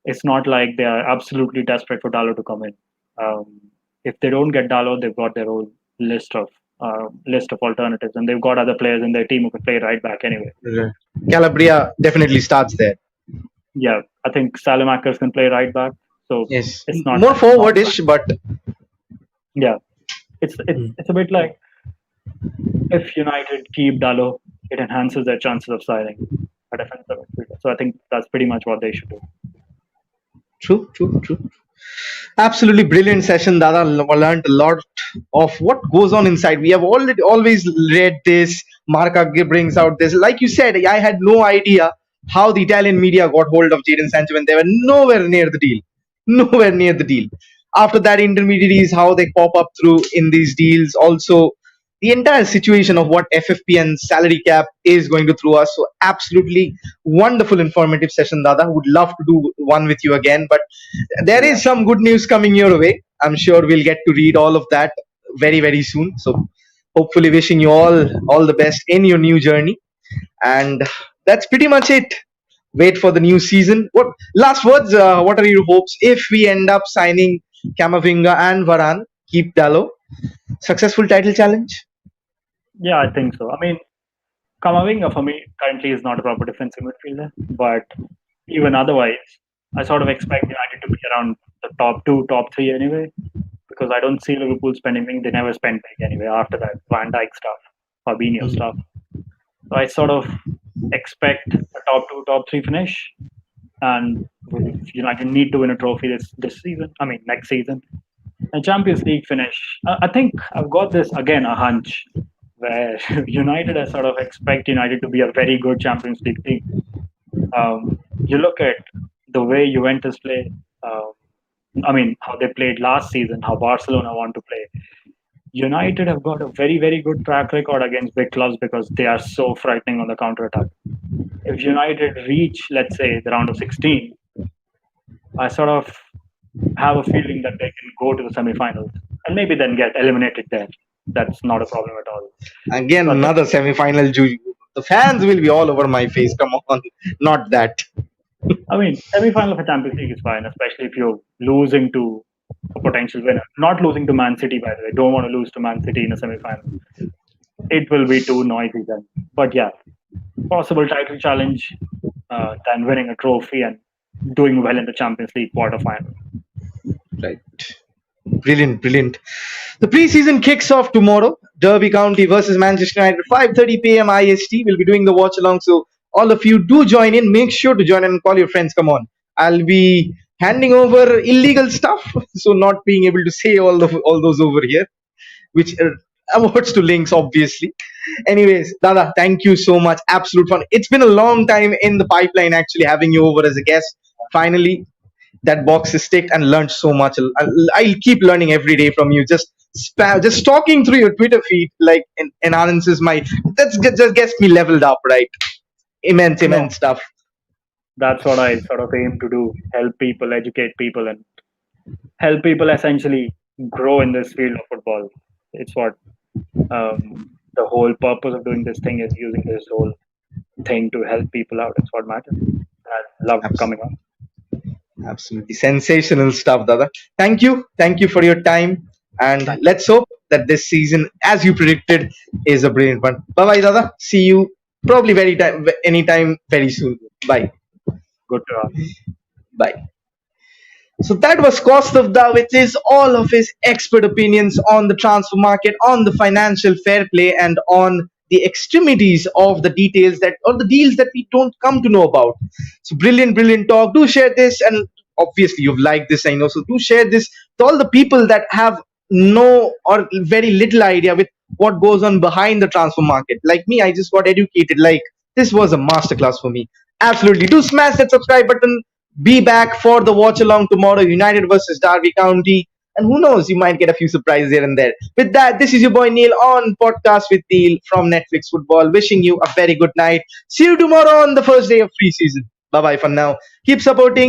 it's not like they are absolutely desperate for Dalot to come in. If they don't get Dalot, they've got their own list of alternatives, and they've got other players in their team who can play right back anyway. that? Calabria definitely starts there. Yeah, I think Salamakers can play right back, so Yes, it's not more forwardish, but yeah, it's a bit like if United keep Dalot, it enhances their chances of signing a defensive midfielder. So I think that's pretty much what they should do. True. Absolutely brilliant session, Dada. Learned a lot of what goes on inside. We have always read this. Marca brings out this. Like you said, I had no idea how the Italian media got hold of Jadon Sancho when they were nowhere near the deal. Nowhere near the deal. After that, intermediaries, how they pop up through in these deals. Also, the entire situation of what FFP and salary cap is going to throw us. So, absolutely wonderful, informative session, Dada. Would love to do one with you again. But there is some good news coming your way. I'm sure we'll get to read all of that very, very soon. So, hopefully, wishing you all the best in your new journey. And that's pretty much it. Wait for the new season. What last words? What are your hopes if we end up signing Camavinga and Varane? Keep Dalot. Successful title challenge. Yeah, I think so. I mean, Camavinga for me currently is not a proper defensive midfielder, but even otherwise, I sort of expect United to be around the top 2, top 3 anyway, because I don't see Liverpool spending big. They never spend big anyway after that Van Dijk stuff, Fabinho stuff. So I sort of expect a top 2, top 3 finish, and United need to win a trophy this season. I mean, next season. And Champions League finish. I think I've got this again a hunch where United, I sort of expect United to be a very good Champions League team. You look at the way Juventus play. I mean, how they played last season, how Barcelona want to play. United have got a very, very good track record against big clubs because they are so frightening on the counter attack. If United reach, let's say, the round of 16, I sort of have a feeling that they can go to the semi-finals and maybe then get eliminated there. That's not a problem at all. Again, another semi-final juju. The fans will be all over my face. Come on, not that. I mean, semi-final of a Champions League is fine, especially if you're losing to a potential winner. Not losing to Man City, by the way. Don't want to lose to Man City in a semi-final. It will be too noisy then. But yeah, possible title challenge, than winning a trophy and doing well in the Champions League quarterfinal. Right. Brilliant, brilliant. The preseason kicks off tomorrow. Derby County versus Manchester United, 5:30 p.m. IST. We'll be doing the watch along, so all of you do join in. Make sure to join in and call your friends. Come on. I'll be handing over illegal stuff, so not being able to say all those over here, which awards to links, obviously. Anyways, Dada, thank you so much. Absolute fun. It's been a long time in the pipeline, actually, having you over as a guest. Finally, that box is ticked and learned so much. I'll keep learning every day from you. Just talking through your Twitter feed like enhances my. Just gets me leveled up, right? Immense stuff. That's what I sort of aim to do: help people, educate people, and help people essentially grow in this field of football. It's what the whole purpose of doing this thing is, using this whole thing to help people out. It's what matters. I love coming on. Absolutely sensational stuff, Dada. Thank you for your time, and let's hope that this season, as you predicted, is a brilliant one. Bye bye, Dada. See you probably anytime very soon. Bye. Good to have. Bye. So that was Kaustabh with his all of his expert opinions on the transfer market, on the financial fair play, and on the extremities of the details or the deals that we don't come to know about. So brilliant talk. Do share this, and obviously you've liked this, I know. So do share this to all the people that have no or very little idea with what goes on behind the transfer market. Like me, I just got educated. Like, this was a masterclass for me. Absolutely. Do smash that subscribe button. Be back for the watch along tomorrow. United versus Derby County. And who knows, you might get a few surprises here and there. With that, this is your boy Neil on Podcast with Neil from Netflix Football. Wishing you a very good night. See you tomorrow on the first day of preseason. Bye-bye for now. Keep supporting.